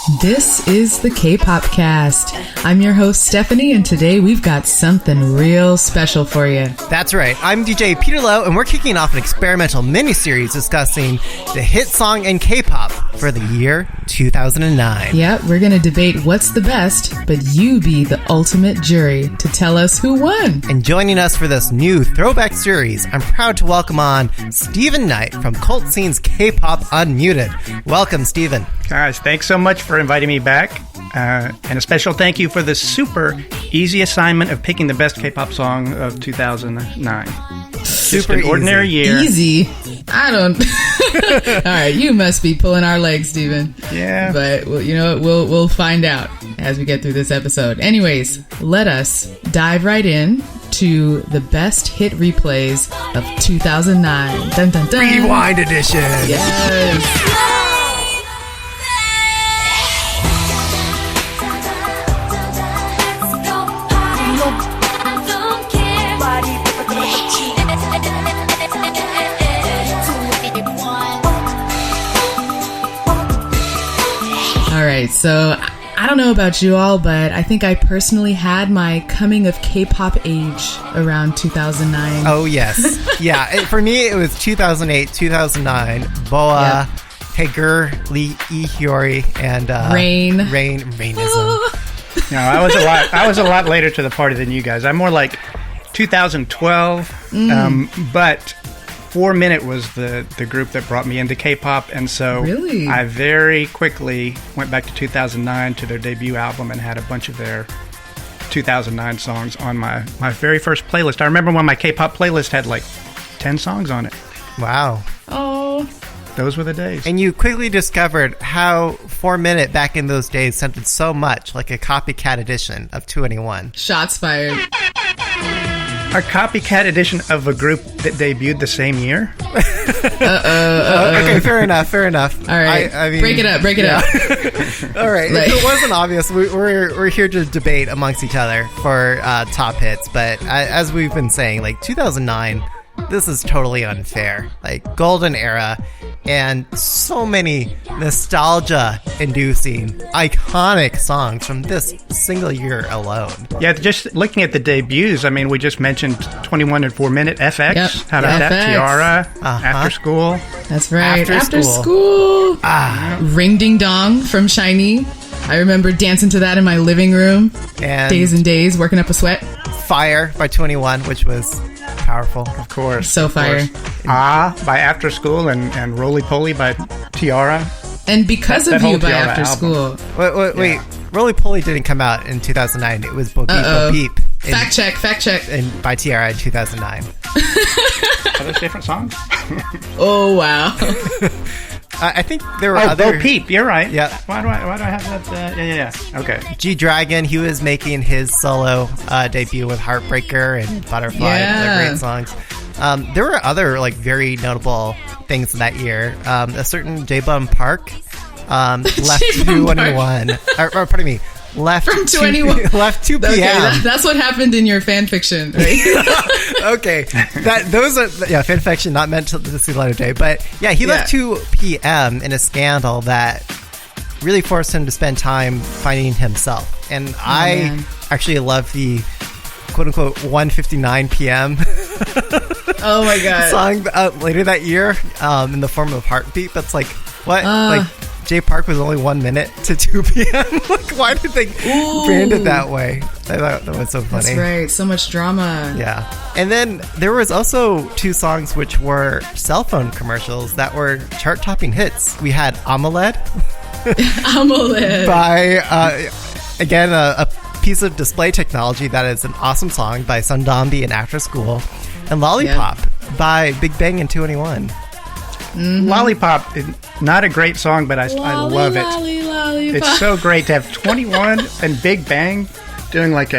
This is the Kpopcast. I'm your host, Stephanie, and today we've got something real special for you. That's right. I'm DJ Peter Lowe, and we're kicking off an experimental miniseries discussing the hit song in K-pop for the year 2009. Yep, we're going to debate what's the best, but you be the ultimate jury to tell us who won. And joining us for this new throwback series, I'm proud to welcome on Stephen Knight from Cult Scene's K-Pop Unmuted. Welcome, Stephen. Guys, thanks so much for inviting me back. And a special thank you for the super easy assignment of picking the best K-pop song of 2009. Super an ordinary year. Easy? I don't... All right, you must be pulling our legs, Stephen. Yeah. But, well, you know, we'll find out as we get through this episode. Anyways, let us dive right in to the best hit replays of 2009. Dun, dun, dun. Rewind edition. Yes. All right, so I don't know about you all, but I think I personally had my coming of K-pop age around 2009. Oh, yes. Yeah, for me, it was 2008, 2009. Boa, Hager, Lee E-Hyori, and Rainism. No, I was a lot later to the party than you guys. I'm more like 2012, but 4 Minute was the group that brought me into K-pop, and so really? I very quickly went back to 2009 to their debut album and had a bunch of their 2009 songs on my very first playlist. I remember when my K-pop playlist had like 10 songs on it. Wow. Oh. Those were the days. And you quickly discovered how 4 Minute back in those days sounded so much like a copycat edition of 2NE1. Shots fired. A copycat edition of a group that debuted the same year? Okay, fair enough. All right, I mean, break it up. All right, if it wasn't obvious, we're here to debate amongst each other for top hits, but as we've been saying, like 2009, this is totally unfair. Like, golden era, and so many nostalgia-inducing, iconic songs from this single year alone. Yeah, just looking at the debuts, I mean, we just mentioned 21 and 4 Minute, FX. Yep. How about that? Tiara, After School. That's right. After School. Ring Ding Dong from SHINee. I remember dancing to that in my living room. And days and days, working up a sweat. Fire by 2NE1, which was powerful. Of course. So fire. By After School and Roly Poly by Tiara. And Because of You by Tiara After album. School. Wait. Roly Poly didn't come out in 2009. It was Bo Beep Bo Beep. Fact check. And by Tiara in 2009. Are those different songs? Oh, wow. I think there were other... Bo Peep, you're right. Yeah. Why do I have that? Yeah. Okay. G-Dragon, he was making his solo debut with Heartbreaker and Butterfly. They're great songs. There were other like very notable things in that year. A certain J-Bum Park left 2NE1. Or pardon me. Left from 2NE1. Left 2 p.m. Okay, that's what happened in your fan fiction, right? Okay, those are fan fiction, not meant to see the light of day. But yeah, he left 2 p.m. in a scandal that really forced him to spend time finding himself. And I actually love the quote unquote 1:59 p.m. Oh my god song later that year in the form of Heartbeat. That's like what like. J Park was only 1 minute to 2 p.m. Like, why did they brand it that way? I thought that was so funny. That's right. So much drama. Yeah. And then there was also 2 songs which were cell phone commercials that were chart-topping hits. We had AMOLED. AMOLED. By, again, a piece of display technology that is an awesome song by Sundambi and After School. And Lollipop by Big Bang and 2NE1. Mm-hmm. Lollipop, not a great song, but I love it. Lollipop. It's so great to have 2NE1 and Big Bang doing like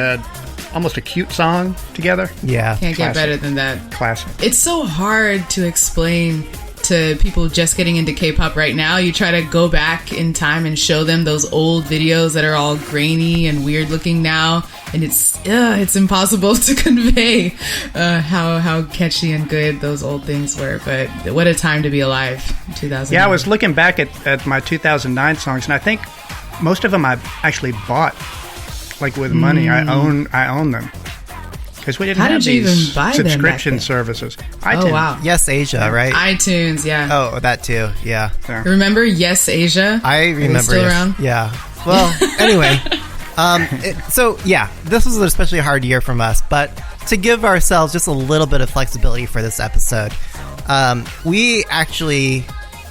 almost a cute song together. Yeah. Can't get better than that. Classic. It's so hard to explain to people just getting into K-pop right now. You try to go back in time and show them those old videos that are all grainy and weird looking now, and it's impossible to convey how catchy and good those old things were. But what a time to be alive, 2009. Yeah, I was looking back at my 2009 songs, and I think most of them I actually bought, like with money. I own them. Because we didn't How have did you these even buy them subscription back then? services. Oh, wow. Yes Asia, right? iTunes, yeah. Oh, that too. Yeah. Remember Yes Asia? I remember. Are they still around? Yeah. Well, anyway. So, yeah, this was an especially hard year from us, but to give ourselves just a little bit of flexibility for this episode, we actually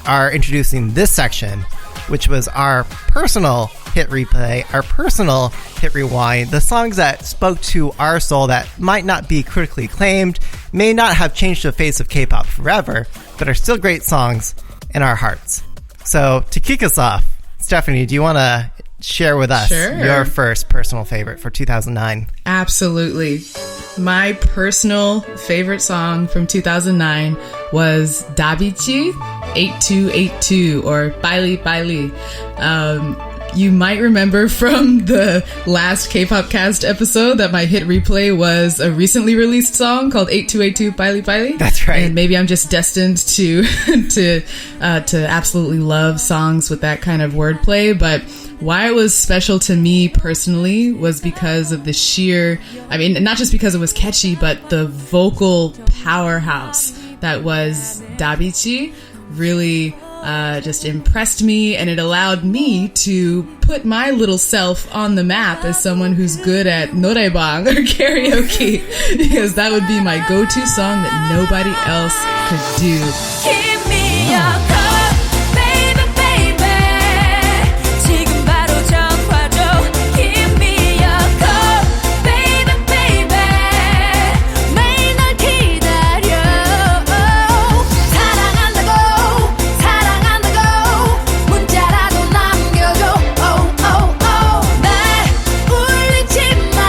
are introducing this section, which was our personal hit replay, our personal hit rewind, the songs that spoke to our soul that might not be critically acclaimed, may not have changed the face of K-pop forever, but are still great songs in our hearts. So, to kick us off, Stephanie, do you want to share with us your first personal favorite for 2009? Absolutely. My personal favorite song from 2009 was Dabichi 8282 or Baili Baili. You might remember from the last Kpopcast episode that my hit replay was a recently released song called 8282 Baili Baili. That's right. And maybe I'm just destined to absolutely love songs with that kind of wordplay, but why it was special to me personally was because of the sheer, I mean, not just because it was catchy, but the vocal powerhouse that was Dabichi really just impressed me, and it allowed me to put my little self on the map as someone who's good at noraebang or karaoke, because that would be my go-to song that nobody else could do. Give me your cup, baby, baby. 지금 바로 접어줘. Give me your cup, baby, baby. 매일 널 기다려. 사랑한다고 문자라도 남겨줘. Oh, oh, oh. 날 울리지 마.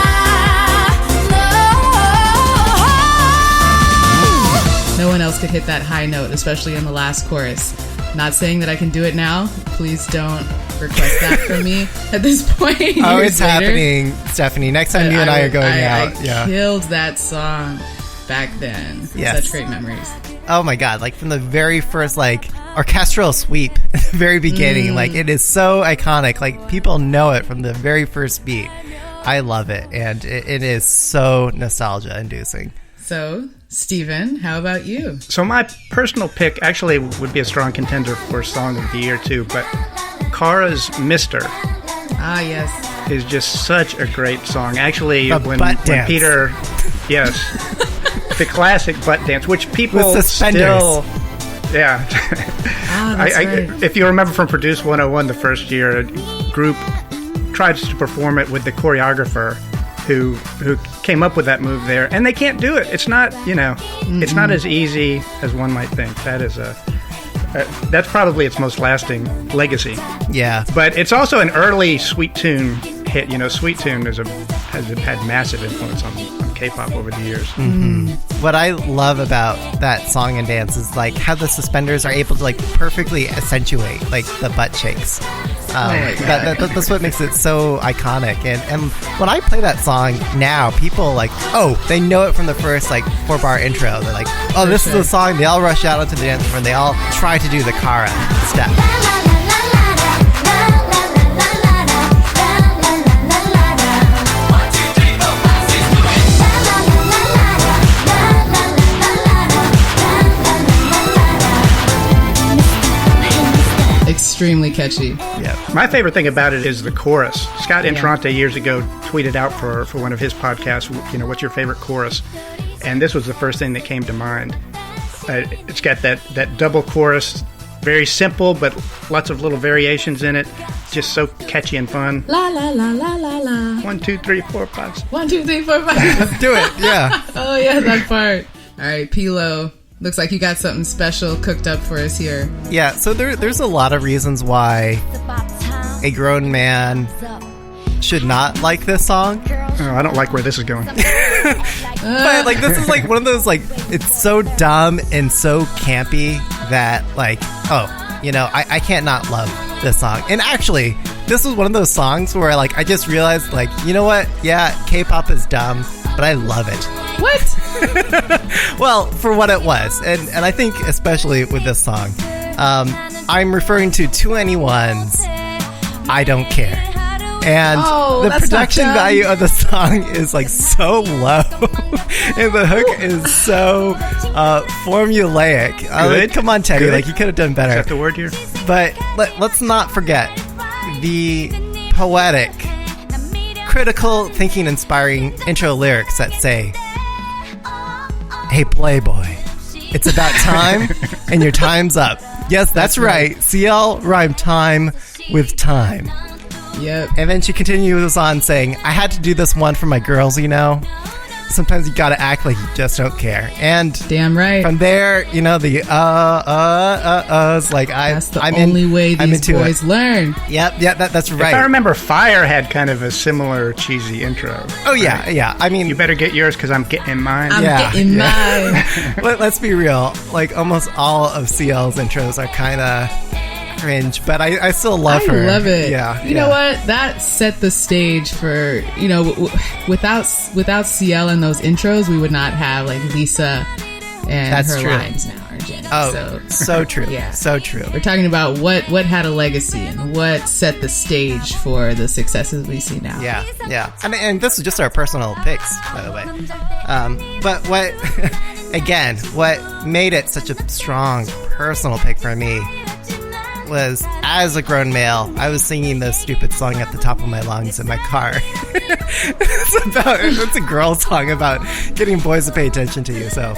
No one else could hit that high note, especially in the last chorus. Not saying that I can do it now. Please don't request that from me at this point. Oh, years it's later. happening, Stephanie. Next time you and I are going out. I killed that song back then. Yes. Such great memories. Oh my god, like from the very first like orchestral sweep at the very beginning, like it is so iconic. Like people know it from the very first beat. I love it, and it is so nostalgia inducing. So, Steven, how about you? So my personal pick actually would be a strong contender for Song of the Year too, but Kara's Mister Ah, yes. is just such a great song. Actually, The when butt dance. Peter, yes, the classic butt dance, which people With suspenders. still, yeah. Ah, that's right. If you remember from Produce 101, the first year, a group tried to perform it with the choreographer who came up with that move there, and they can't do it. It's not, it's not as easy as one might think. That is that's probably its most lasting legacy. Yeah. But it's also an early Sweet Tune hit. Sweet Tune has had massive influence on K-pop over the years. What I love about that song and dance is like how the suspenders are able to like perfectly accentuate like the butt shakes. That's what makes it so iconic. And when I play that song now, people like, oh, they know it from the first like 4-bar intro. They're like, oh, this is the song. They all rush out onto the dance floor and they all try to do the Kara step. Extremely catchy. Yeah. My favorite thing about it is the chorus. Scott Entrante years ago tweeted out for one of his podcasts, what's your favorite chorus? And this was the first thing that came to mind. It's got that double chorus, very simple, but lots of little variations in it. Just so catchy and fun. La la la la la la. 1, 2, 3, 4, 5. 1, 2, 3, 4, 5. Let's do it. Yeah. Oh yeah, that part. All right, Pilo. Looks like you got something special cooked up for us here. Yeah, so there's a lot of reasons why a grown man should not like this song. Oh, I don't like where this is going. But like this is like one of those like it's so dumb and so campy that like I can't not love this song. And actually, this was one of those songs where like I just realized like, you know what? Yeah, K-pop is dumb, but I love it. What? Well, for what it was. And I think especially with this song, I'm referring to 2NE1's I Don't Care. And the that's not production dumb. value of the song is like so low, and the hook is so formulaic. Like, come on, Teddy, Good. like you could have done Is better. that the word here? But let's not forget the poetic, critical thinking, inspiring intro lyrics that say, "Hey Playboy, it's about time, and your time's up." Yes, that's right. CL rhymed time with time. Yep. And then she continues on saying, "I had to do this one for my girls, you know. Sometimes you gotta act like you just don't care." And Damn right. from there, you know, the is like That's the I'm only way I'm these into boys it. learn. Yep, that's If I right. remember, Fire had kind of a similar cheesy intro. Oh yeah. I mean, You better get yours because I'm getting mine. I'm Yeah, getting yeah. mine. let's be real. Like almost all of CL's intros are kind of cringe, but I still love I her. love it. Yeah, You know what? That set the stage for, you know, without CL and those intros, we would not have like Lisa and That's her true. lines now, or Jenny. Oh, so true. Yeah. So true. We're talking about what had a legacy and what set the stage for the successes we see now. Yeah. And this is just our personal picks, by the way. But what, again, what made it such a strong personal pick for me was, as a grown male, I was singing this stupid song at the top of my lungs in my car. It's a girl song about getting boys to pay attention to you. So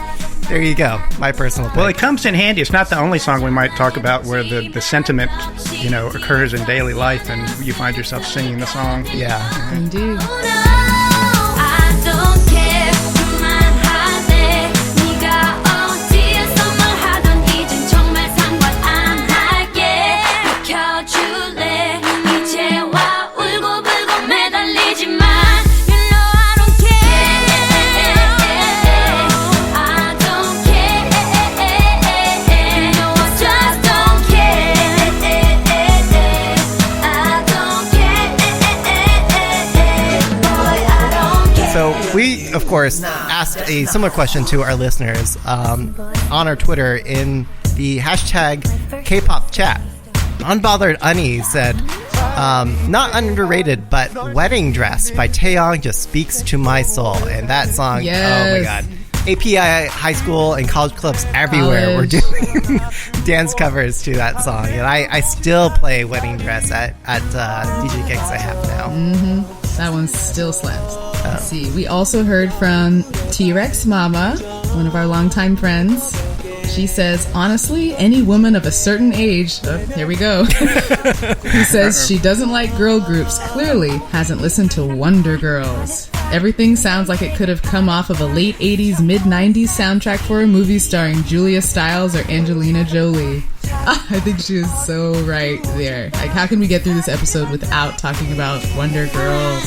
there you go, my personal pick. Well, it comes in handy. It's not the only song we might talk about where the sentiment, you know, occurs in daily life and you find yourself singing the song. Yeah. Indeed. I don't care 그만하네 네가 어디에서 말하던 이젠 정말 상관 안 할게 비켜줄래 이제와 울고불고 매달리지만 You know I don't care I don't care You know I just don't care I don't care Boy I don't care So we, of course, asked a similar question to our listeners on our Twitter in the hashtag Kpop chat. Unbothered Unnie said, not underrated, but Wedding Dress by Taeyong just speaks to my soul. And that song, Yes. oh my god. API high school and college clubs everywhere were doing dance covers to that song. And I still play Wedding Dress at DJ gigs I have now. That one still slaps. Let's see. We also heard from T-Rex Mama, one of our longtime friends. She says, honestly, any woman of a certain age, here we go, who says she doesn't like girl groups clearly hasn't listened to Wonder Girls. Everything sounds like it could have come off of a late 80s, mid 90s soundtrack for a movie starring Julia Stiles or Angelina Jolie. I think she is so right there. Like, how can we get through this episode without talking about Wonder Girls?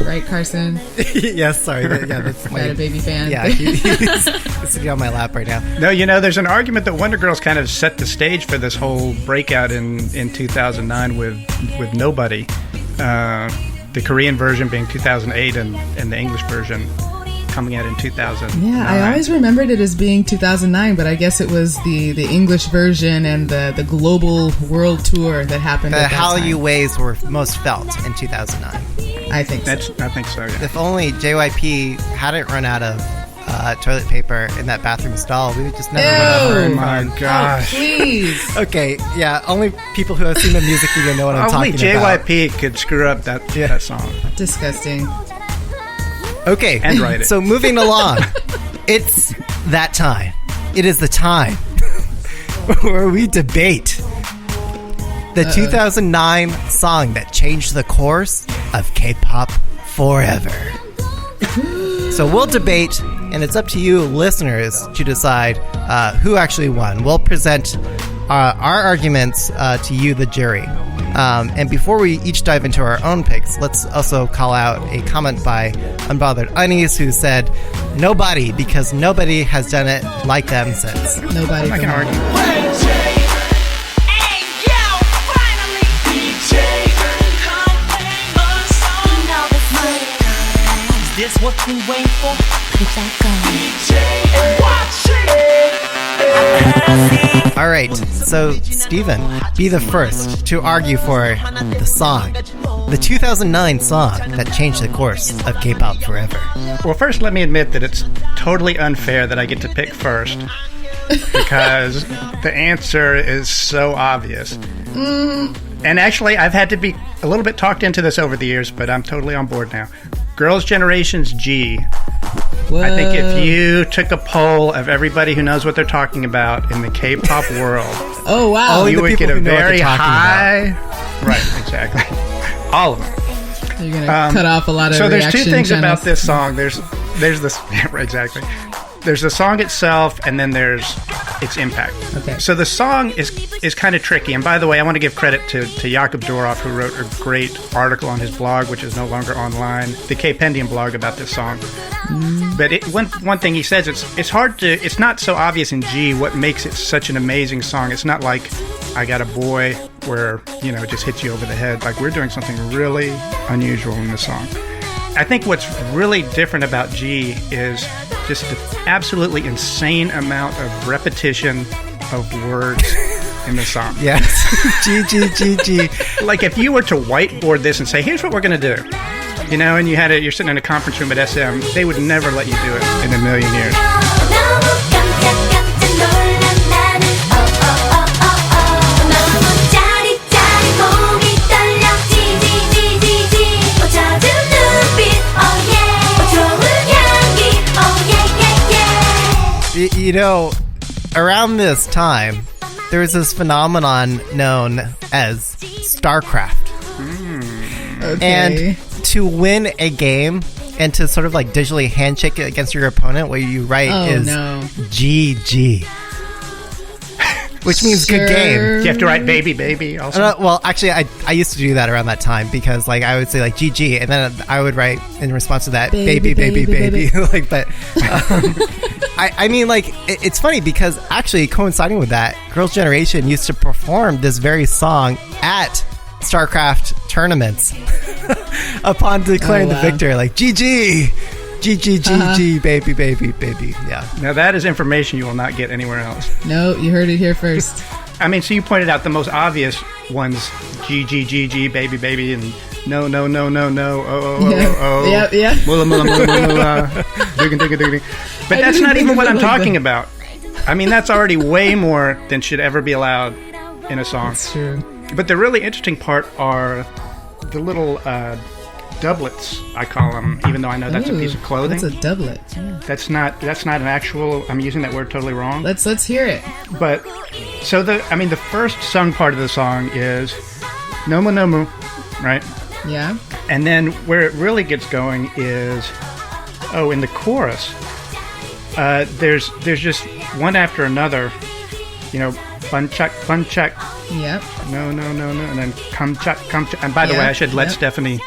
Right, Carson? Yes, sorry. That's Is that a baby fan? Yeah, he's sitting on my lap right now. No, you know, there's an argument that Wonder Girls kind of set the stage for this whole breakout in 2009 with Nobody. The Korean version being 2008 and the English version coming out in 2009. Yeah, I always remembered it as being 2009, but I guess it was the English version and the global world tour that happened The at that Hallyu time. waves were most felt in 2009. I think so. I think so, yeah. If only JYP hadn't run out of toilet paper in that bathroom stall, we would just never would have Ew. heard Oh my more. gosh. Please. Okay, yeah, only people who have seen the music video know what I'm Only talking about. JYP could screw up that song. Disgusting. Okay, And write it. so moving along, it's that time. It is the time where we debate the 2009 song that changed the course of K-pop forever. So we'll debate, and it's up to you, listeners, to decide who actually won. We'll present our arguments to you, the jury. And before we each dive into our own picks, let's also call out a comment by Unbothered Unnies, who said, "Nobody, because nobody has done it like them since." Nobody. I'm not going to argue. Hey, yo, finally! DJ, come play my song. Now it's my time. Is this what we wait for? Put it back on. DJ, watch it. I see All right, so Steven, be the first to argue for the song, the 2009 song that changed the course of K-pop forever. Well, first, let me admit that it's totally unfair that I get to pick first because the answer is so obvious. And actually, I've had to be a little bit talked into this over the years, but I'm totally on board now. Girls' Generation's G. Whoa. I think if you took a poll of everybody who knows what they're talking about in the K-pop world, Oh, wow. Only you the would people get a who know what they're very talking high... Right, exactly. All of them. You're going to cut off a lot of So there's two reaction things channels. about this song. There's this... Yeah, exactly. There's the song itself, and then there's its impact. Okay. So the song is kind of tricky. And by the way, I want to give credit to Jakob Doroff, who wrote a great article on his blog, which is no longer online, the Kpendium blog about this song. But one thing he says, it's not so obvious in G what makes it such an amazing song. It's not like I Got a Boy where, it just hits you over the head. Like, we're doing something really unusual in the song. I think what's really different about G is just the absolutely insane amount of repetition of words in the song. Yes. G, G, G, G. Like, if you were to whiteboard this and say, here's what we're going to do, and you're sitting in a conference room at SM, they would never let you do it in a million years. Around this time, there was this phenomenon known as StarCraft. Okay. And to win a game and to sort of like digitally handshake it against your opponent, what you write is GG. Which means good game. You have to write baby, baby also. Well, actually, I used to do that around that time because, like, I would say, like, GG, and then I would write in response to that, baby, baby, baby. Like, but, I mean, like, it's funny because actually coinciding with that, Girls' Generation used to perform this very song at StarCraft tournaments upon declaring the victor, like, GG! GG, GG, baby, baby, baby. Yeah. Now that is information you will not get anywhere else. No, you heard it here first. I mean, so you pointed out the most obvious ones: GG, GG, baby, baby, and no, no, no, no, no, oh. Yep. Mulla, mulla, mulla, mulla, digging, digging, digging. But that's not even what I'm talking about. I mean, that's already way more than should ever be allowed in a song. That's true. But the really interesting part are the little doublets, I call them, even though I know that's a piece of clothing. That's a doublet. Yeah. That's not an actual. I'm using that word totally wrong. Let's hear it. But so the first sung part of the song is Nomu Nomu, right? Yeah. And then where it really gets going is in the chorus. There's just one after another, fun check. Yep. No, and then come check. And by the way, I should let Stephanie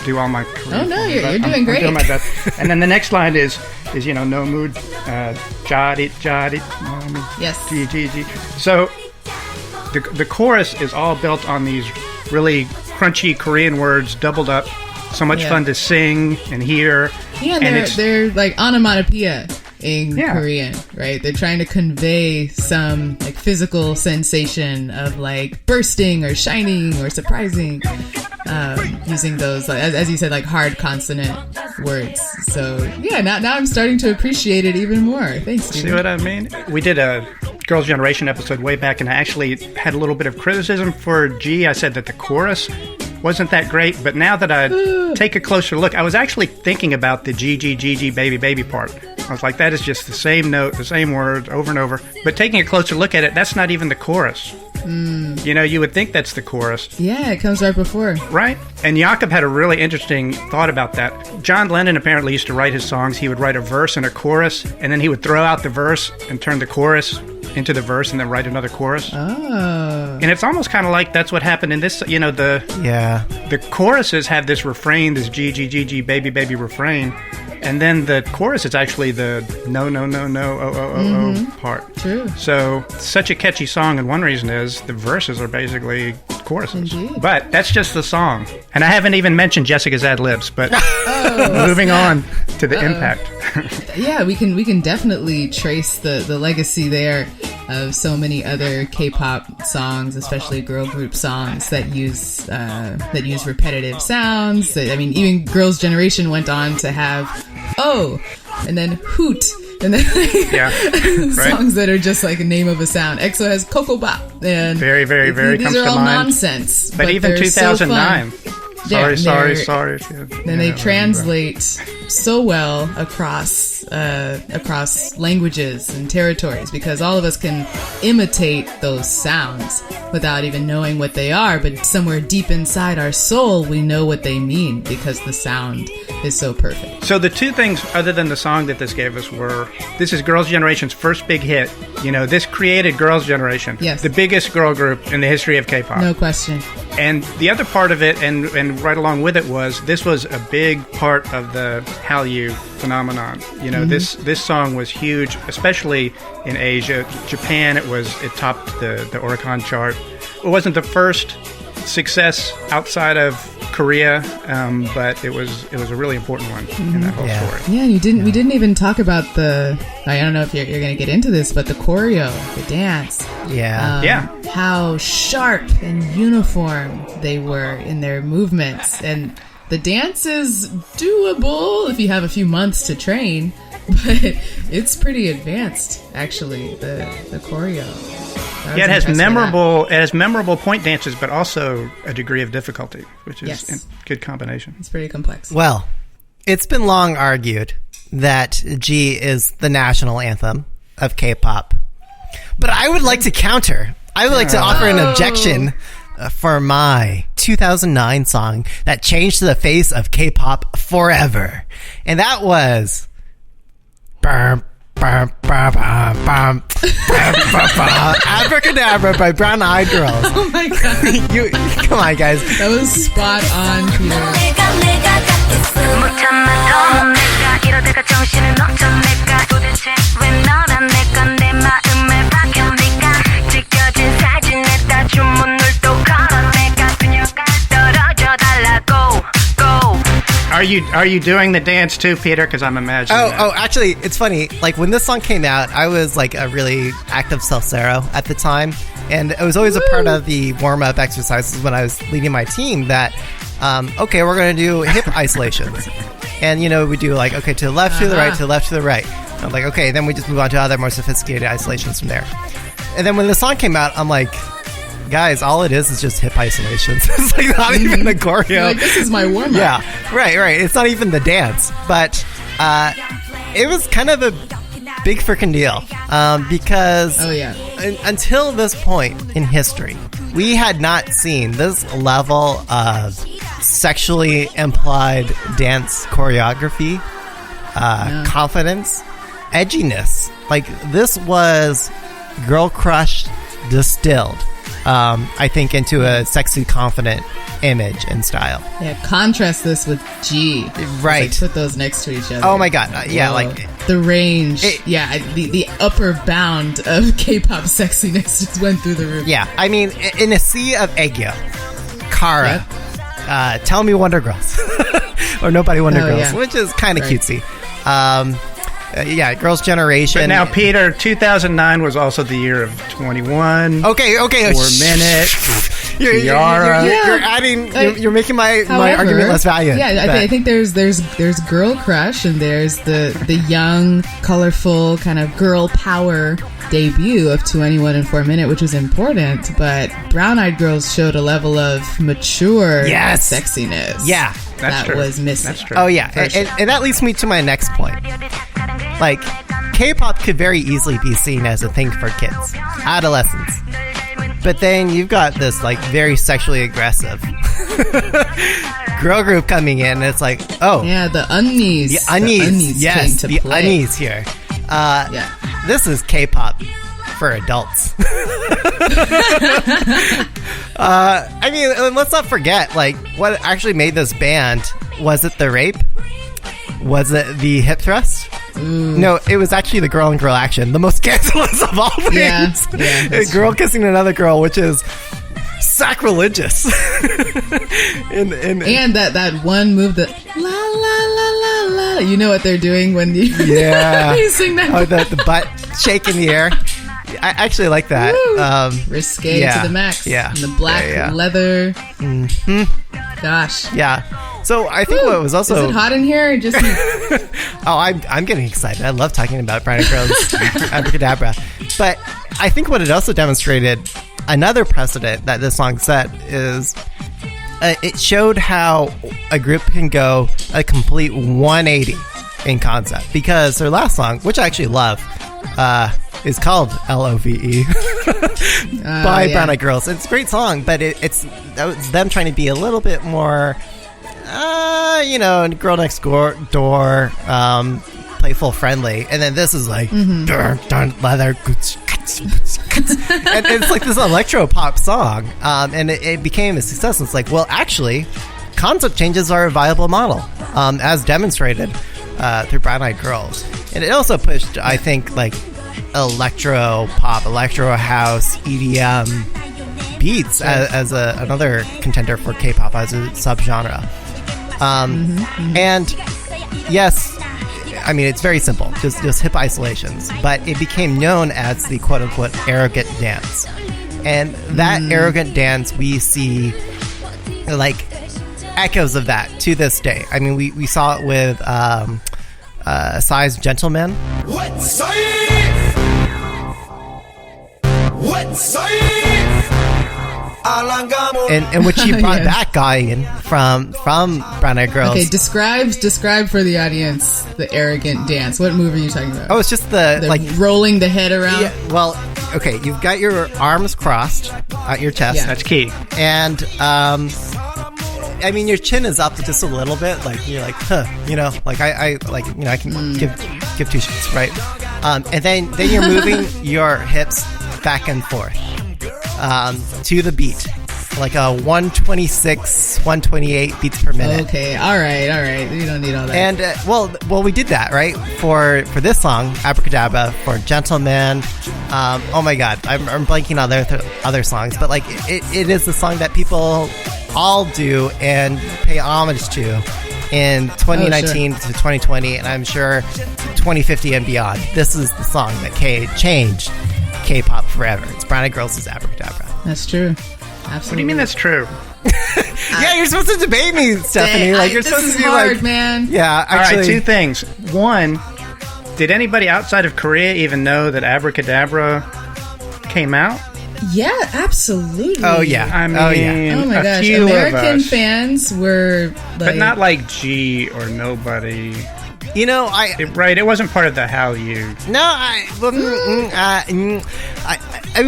do all my career. Oh no, you're doing I'm great. doing my best. And then the next line is no mood, jadit, Yes. G. So the chorus is all built on these really crunchy Korean words doubled up. So much fun to sing and hear. Yeah, and they're like onomatopoeia in Korean, right? They're trying to convey some like physical sensation of like bursting or shining or surprising, using those, as you said, like hard consonant words. So yeah, now I'm starting to appreciate it even more. Thanks, Steven. See what I mean? We did a Girls' Generation episode way back, and I actually had a little bit of criticism for G. I said that the chorus wasn't that great, but now that I take a closer look, I was actually thinking about the GG, baby, baby part. I was like, that is just the same note, the same words over and over. But taking a closer look at it, that's not even the chorus. You would think that's the chorus. Yeah, it comes right before. Right? And Jakob had a really interesting thought about that. John Lennon apparently used to write his songs. He would write a verse and a chorus, and then he would throw out the verse and turn the chorus into the verse and then write another chorus. Oh. And it's almost kind of like that's what happened in this, the choruses have this refrain, this GG, baby, baby refrain. And then the chorus is actually the no, oh part. True. So, such a catchy song, and one reason is the verses are basically choruses. Indeed. But that's just the song. And I haven't even mentioned Jessica's ad-libs, but moving on to the impact. Yeah, we can definitely trace the legacy there. of so many other K-pop songs, especially girl group songs that use repetitive sounds. I mean, even Girls' Generation went on to have and then hoot. And then songs that are just like a name of a sound. EXO has Coco Bop. And very these comes are to all mind. nonsense. But even 2009. Sorry. Then they translate so well across languages and territories, because all of us can imitate those sounds without even knowing what they are, but somewhere deep inside our soul we know what they mean because the sound is so perfect. So the two things other than the song that this gave us were, this is Girls' Generation's first big hit. You know, this created Girls' Generation, yes, the biggest girl group in the history of K-pop. No question. And the other part of it, and right along with it, was this was a big part of the Hallyu phenomenon. You know, this song was huge, especially in Asia. Japan, it topped the Oricon chart. It wasn't the first success outside of Korea, but it was a really important one in that whole story. Yeah, we didn't even talk about I don't know if you're going to get into this, but the choreo, the dance. Yeah. How sharp and uniform they were in their movements. And the dance is doable if you have a few months to train, but it's pretty advanced, actually, the choreo. Yeah, it has memorable point dances, but also a degree of difficulty, which is a good combination. It's pretty complex. Well, it's been long argued that G is the national anthem of K-pop, but I would like to counter. I would like to offer an objection for my 2009 song that changed the face of K-pop forever, and that was Abracadabra by Brown Eyed Girls. Oh my god. Come on, guys. That was spot on, Peter. Are you doing the dance too, Peter? Because I'm imagining. Actually, it's funny. Like when this song came out, I was like a really active Salsero at the time, and it was always a part of the warm-up exercises when I was leading my team. That we're going to do hip isolations, and we do like to the left, to the right, to the left, to the right. I'm like, okay, then we just move on to other more sophisticated isolations from there. And then when the song came out, I'm like, guys, all it is just hip isolations. It's like not even the choreo. Like, this is my warm-up. Yeah, right. It's not even the dance. But it was kind of a big freaking deal because until this point in history, we had not seen this level of sexually implied dance choreography, confidence, edginess. Like, this was girl crush distilled. I think into a sexy, confident image and style. Yeah, contrast this with G. Right. Like, put those next to each other. Oh my god. Whoa. Like the range. The upper bound of K-pop sexiness just went through the roof. Yeah, I mean, in a sea of Aegyo, Kara, Tell Me Wonder Girls, or Nobody Wonder Girls, which is kind of cutesy. Girls' Generation. But now, Peter, 2009 was also the year of 21. Okay. 4 Minute. You're adding. You're making my argument less valiant. Yeah, I think there's girl crush, and there's the young, colorful kind of girl power debut of 21 and 4 Minute, which was important. But Brown Eyed Girls showed a level of mature sexiness. Yeah, that true. was missing. That's true. Oh yeah, and that leads me to my next point. Like, K-pop could very easily be seen as a thing for kids, adolescents. But then you've got this, like, very sexually aggressive girl group coming in, and it's like, oh. Yeah, the unnies. The unnies, yes, the play. unnies here. This is K-pop for adults. I mean, let's not forget, like, what actually made this band. Was it the rape? Was it the hip thrust? No, it was actually the girl on girl action, the most scandalous of all things. A girl kissing another girl, which is sacrilegious. and that one move, that la la la la la. You know what they're doing when you you sing that. The butt shake in the air. I actually like that. Risque yeah, to the max. yeah, And the black yeah. leather. Gosh. Yeah. So I think what was also Is it hot in here? Just oh, I'm getting excited. I love talking about Brown Eyed Girls Abracadabra. But I think what it also demonstrated, another precedent that this song set is it showed how a group can go a complete 180 in concept. Because their last song, which I actually love, is called Love by Brown Eyed Girls. It's a great song, but it's them trying to be a little bit more, girl next door, playful, friendly. And then this is like, dun, leather, and it's like this electro pop song. And it became a success. It's like, well, actually, concept changes are a viable model, as demonstrated through Brown Eyed Girls. And it also pushed, I think, like electro pop, electro house, EDM beats as another contender for K-pop as a subgenre. And yes, I mean, it's very simple, just hip isolations, but it became known as the quote-unquote arrogant dance. And that arrogant dance, we see like echoes of that to this day. I mean, we saw it with Psy's Gentleman. What say? What say? In which he brought that guy in from Brown Eyed Girls. Okay, describe for the audience the arrogant dance. What move are you talking about? Oh, it's just the like rolling the head around. Yeah, well, okay, you've got your arms crossed at your chest. Yeah. That's key. And I mean, your chin is up just a little bit, like you're like, like I can give two shits, right? And then you're moving your hips back and forth to the beat, like a 126, 128 beats per minute. Okay, all right. You don't need all that. And well, we did that, right? For this song, Abracadabra, for Gentleman. Oh my God, I'm blanking on other songs, but like it is the song that people all do and pay homage to in 2019 to 2020, and I'm sure 2050 and beyond. This is the song that changed K-pop forever. It's Brown Eyed Girls' Abracadabra. That's true. Absolutely. What do you mean that's true? Yeah, you're supposed to debate me, Stephanie. Like you're supposed to be hard, like, man. Yeah, actually. All right, two things. One, did anybody outside of Korea even know that Abracadabra came out? Yeah, absolutely. Oh yeah. I mean, Oh my a gosh, few American of us, fans were like, but not like G or nobody. You know, It wasn't part of the Hallyu. No, I mean,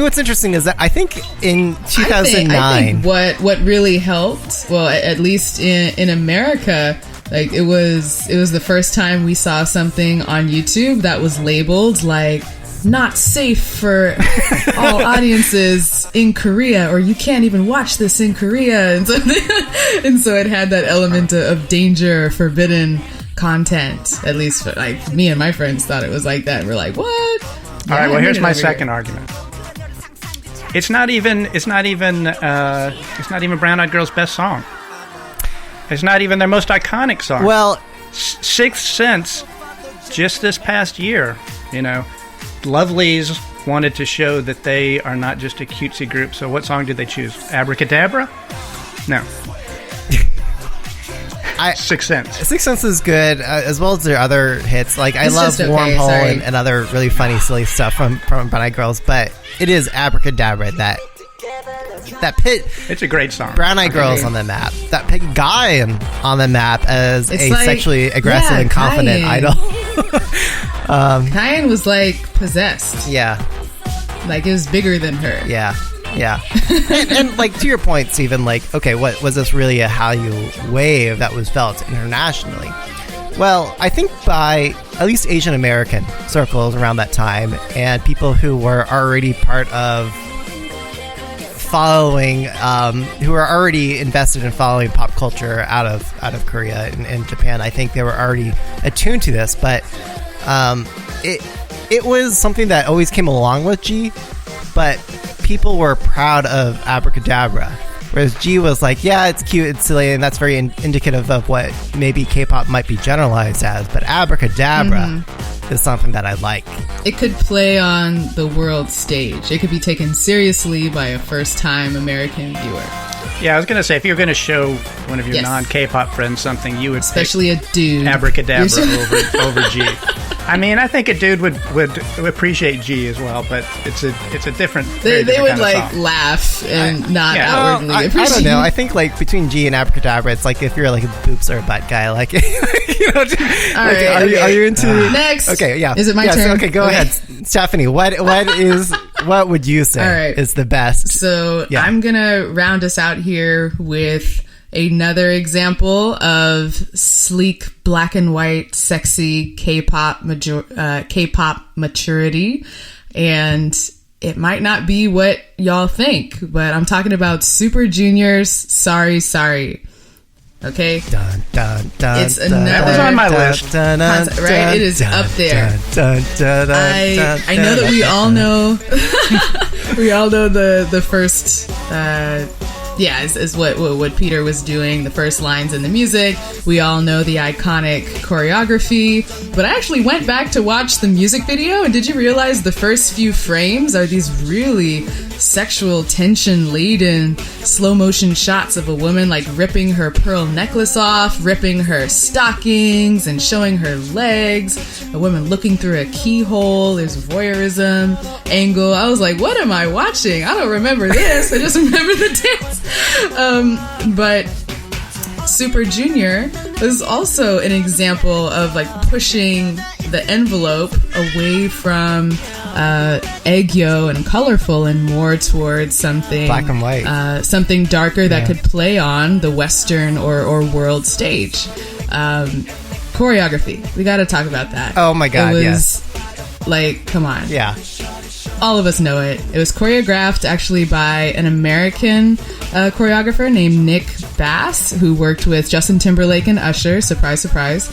what's interesting is that I think in 2009, I think what really helped, well, at least in America, like it was the first time we saw something on YouTube that was labeled like not safe for all audiences in Korea, or you can't even watch this in Korea, and so it had that element of danger, forbidden content. At least for, like, me and my friends thought it was like that. We're like, what? All right. Well, here's my second argument. It's not even Brown Eyed Girls' best song. It's not even their most iconic song. well, Sixth Sense, just this past year, Lovelies wanted to show that they are not just a cutesy group. So what song did they choose? Abracadabra? No. Sixth Sense. Sixth Sense is good, as well as their other hits. Like I It's love just okay, Wormhole sorry. and other really funny, silly stuff from Brown Eyed Girls, but it is Abracadabra that pit It's a great song. Brown Eyed Girls on the map. That pit Guy on the map as It's a like- sexually aggressive yeah, and confident Guy. idol. Kyan was like possessed. Yeah. Like it was bigger than her. Yeah. and like to your point, Stephen, like, okay, what was this really a Hallyu wave that was felt internationally? Well, I think by at least Asian American circles around that time, and people who were already part of following, who were already invested in following pop culture out of Korea and Japan, I think they were already attuned to this, but it was something that always came along with G, but people were proud of Abracadabra, whereas G was like, yeah, it's cute, it's silly, and that's very indicative of what maybe K-pop might be generalized as, but Abracadabra is something that I like. It could play on the world stage. It could be taken seriously by a first-time American viewer. Yeah, I was going to say, if you're going to show one of your Yes. non-K-pop friends something, you would Especially a dude. pick Abracadabra over G. I mean, I think a dude would appreciate G as well, but it's a different. They very would different kind of song. laugh and not yeah. outwardly I appreciate. don't know. I think like between G and Abracadabra, it's like if you're like a boobs or a butt guy, like you know. right, are you into Next. Okay, yeah. Is it my yeah, turn? So, okay, go Okay. ahead, Stephanie. What would you say All right. is the best? So Yeah. I'm gonna round us out here with another example of sleek, black and white, sexy K-pop maturity, and it might not be what y'all think, but I'm talking about Super Junior's "Sorry Sorry." Okay, Dun, dun, dun, It's dun, another- dun, That was on my dun, list. dun, dun, Concept, right? dun, It is dun, up there. dun, dun, dun, dun, I know that we all know we all know the first is what Peter was doing, the first lines in the music. We all know the iconic choreography, but I actually went back to watch the music video, and did you realize the first few frames are these really sexual tension laden slow motion shots of a woman like ripping her pearl necklace off, ripping her stockings and showing her legs, a woman looking through a keyhole. There's voyeurism angle. I was like, what am I watching? I don't remember this. I just remember the dance. But Super Junior was also an example of like pushing the envelope away from eggyo and colorful and more towards something Black and white. something darker that could play on the Western or world stage. Choreography, we got to talk about that. Oh my God, it was yes. like, come on. Yeah. All of us know it. It was choreographed actually by an American choreographer named Nick Bass, who worked with Justin Timberlake and Usher. Surprise, surprise.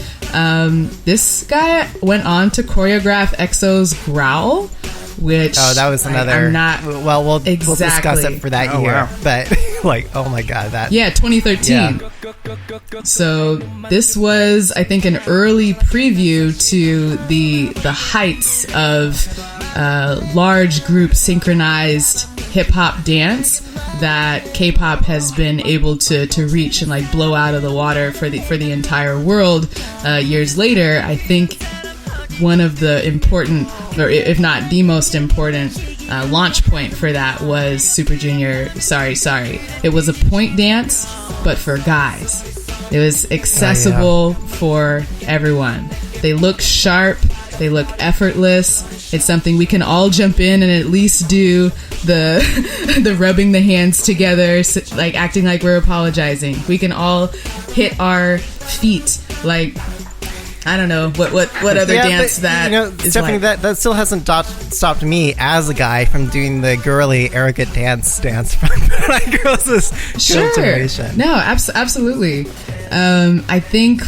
This guy went on to choreograph EXO's Growl, which That was another. I'm not. Well, we'll discuss Exactly. it for that Oh, year. wow. But like, oh my God, that. Yeah, 2013. Yeah. So this was, I think, an early preview to the heights of large group synchronized hip hop dance that K-pop has been able to reach and like blow out of the water for the entire world. Years later, I think one of the important, or if not the most important, launch point for that was Super Junior Sorry Sorry. It was a point dance, but for guys. It was accessible for everyone. They look sharp. They look effortless. It's something we can all jump in and at least do the the rubbing the hands together, like acting like we're apologizing. We can all hit our feet like, I don't know what other dance but, that is Stephanie, like. that still hasn't stopped me as a guy from doing the girly, arrogant dance from my girls' generation. No, absolutely. I think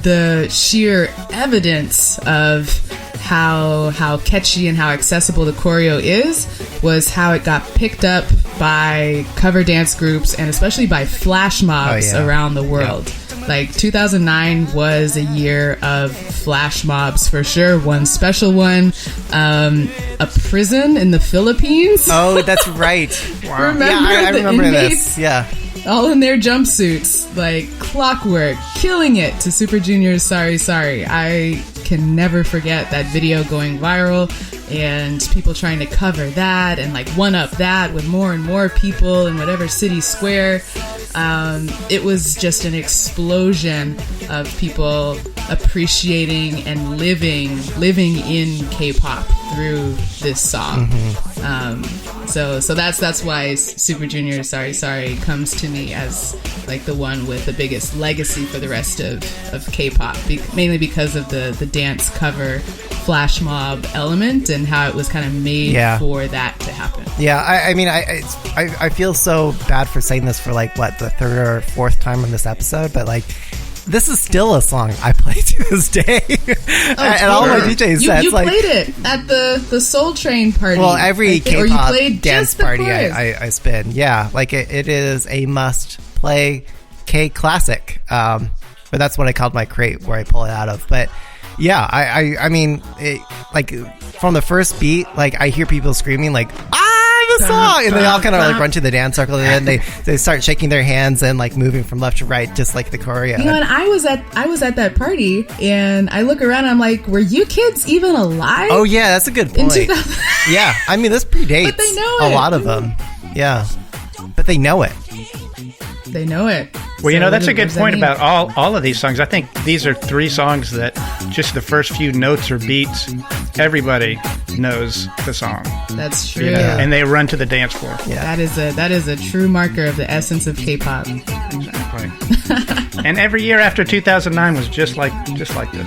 the sheer evidence of how catchy and how accessible the choreo is was how it got picked up by cover dance groups and especially by flash mobs around the world. Like 2009 was a year of flash mobs for sure. One special one, a prison in the Philippines. Oh, that's right. Wow. Remember I the remember inmates? this. Yeah. All in their jumpsuits, like clockwork, killing it to Super Junior's Sorry Sorry. I can never forget that video going viral and people trying to cover that and like one up that with more and more people in whatever city square. It was just an explosion of people appreciating and living in K-pop through this song. So that's why Super Junior Sorry Sorry comes to me as like the one with the biggest legacy for the rest of K-pop, mainly because of the dance cover flash mob element and how it was kind of made for that to happen. Yeah, I mean, I feel so bad for saying this for like what, the third or fourth time on this episode, but like, this is still a song I play to this day. And all my DJ sets. You like, played it at the Soul Train party. well, every or you K-pop played dance just the party chorus. I spin. Yeah, like it is a must play K classic. But that's what I called my crate where I pull it out of. But Yeah, I mean, like from the first beat, like I hear people screaming like the song, and they all kind of like run to the dance circle, and then they start shaking their hands and like moving from left to right, just like the choreo. You know, and I was at that party, and I look around, and I'm like, were you kids even alive? Oh yeah, that's a good point. Yeah, I mean this predates But they know a it. lot of them. Yeah, but they know it. They know it. Well, you So know, that's what a good does that point mean? about all of these songs. I think these are 3 songs that just the first few notes or beats, everybody knows the song. That's true. You know, and they run to the dance floor. Yeah. That is a true marker of the essence of K-pop. Exactly. And every year after 2009 was just like this. Just iconic.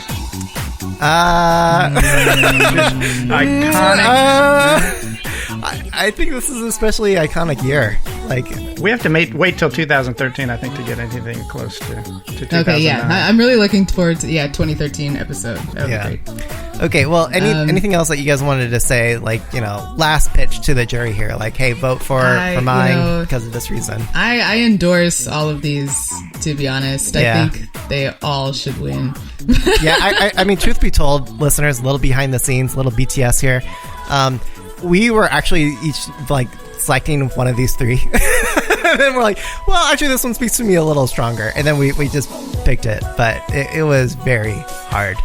I think this is an especially iconic year. Like, We have to wait till 2013, I think, to get anything close to 2009. Okay, yeah. I'm really looking forward to 2013 episode. That would be great. Okay, well, anything else that you guys wanted to say, like, you know, last pitch to the jury here, like, hey, vote for mine because of this reason. I endorse all of these, to be honest. Yeah. I think they all should win. Yeah, I mean, truth be told, listeners, a little behind the scenes, a little BTS here. We were actually each like selecting one of these 3. And then we're like, well, actually this one speaks to me a little stronger. And then we just picked it. But it was very hard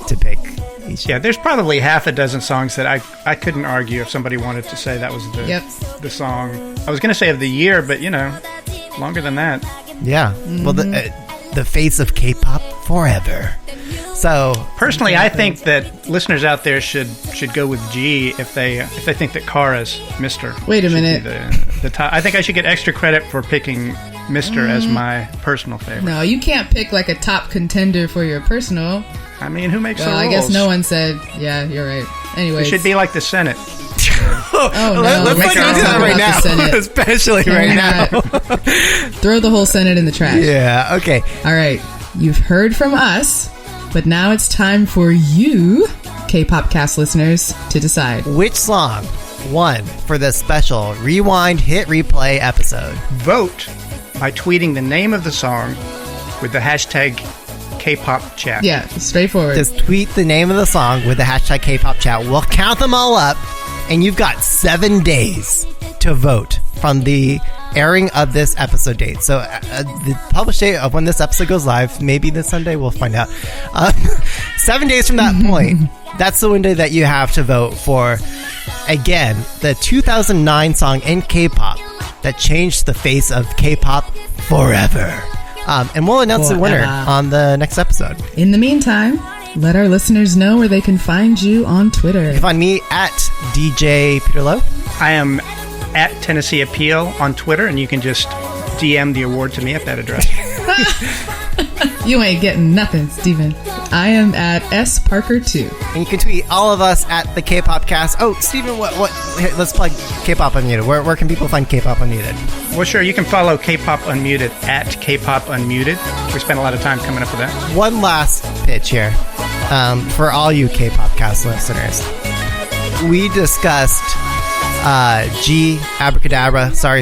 to pick each. Yeah, there's probably half a dozen songs that I couldn't argue if somebody wanted to say that was the song. I was going to say of the year, but, you know, longer than that. Yeah. Well, the face of K-pop forever. So personally, I think that listeners out there should go with G if they think that Kara's Mr. Wait a minute. The top. I think I should get extra credit for picking Mr. as my personal favorite. No, you can't pick like a top contender for your personal. I mean, who makes the Well, rules? I guess no one said. Yeah, you're right. Anyways, It should be like the Senate. Oh no, let's not not do that talk right about now, the Senate. especially Can right we now. not throw the whole Senate in the trash. Yeah. Okay. All right, you've heard from us, but now it's time for you, K-Popcast listeners, to decide. Which song won for this special Rewind Hit Replay episode? Vote by tweeting the name of the song with the hashtag Kpop chat. Yeah, straightforward. Just tweet the name of the song with the hashtag Kpop chat. We'll count them all up, and you've got 7 days to vote from the airing of this episode date. So the published date of when this episode goes live, maybe this Sunday, we'll find out. 7 days from that point, that's the window that you have to vote for, again, the 2009 song in K-pop that changed the face of K-pop forever. And we'll announce the winner on the next episode. In the meantime, let our listeners know where they can find you on Twitter. You can find me at DJ Peter Lowe. I am at Tennessee Appeal on Twitter, and you can just DM the award to me at that address. You ain't getting nothing, Steven. I am at SParker2. And you can tweet all of us at the Kpopcast. Oh, Steven, what? Hey, let's plug Kpop Unmuted. Where can people find Kpop Unmuted? Well, sure, you can follow Kpop Unmuted at Kpop Unmuted. We spent a lot of time coming up with that. One last pitch here for all you Kpopcast listeners. We discussed G, Abracadabra, sorry,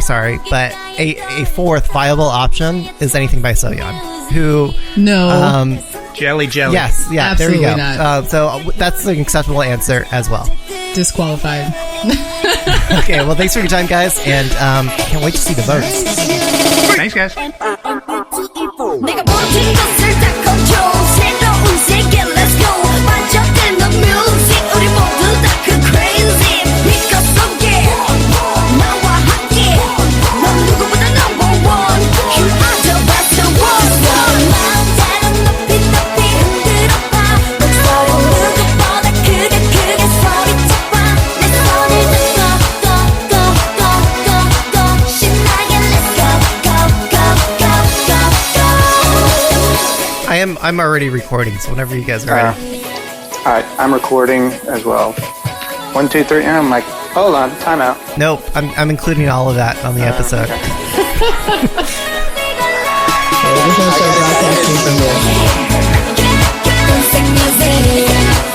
but a fourth viable option is Anything by Soyeon, who... No. Jelly. Yes, yeah, Absolutely there we go. not. So that's an acceptable answer as well. Disqualified. Okay, well, thanks for your time, guys, and can't wait to see the votes. Thanks, guys. 내가 모든 것을 다 control 새로운 세계 let's go 완전된 the music 우리 모두 다 그 crazy 빛깔 속에 나와 함께 넌 누구보다 number one You are the best in the world 마음대로 높이 흔들어봐 목소리 누구보다 크게 소리쳐봐 내 손을 잡고 go 신나게 let's go I'm already recording, so whenever you guys are ready. All right, I'm recording as well. 1, 2, 3, and I'm like, hold on, timeout. Nope, I'm including all of that on the episode. Okay. Music.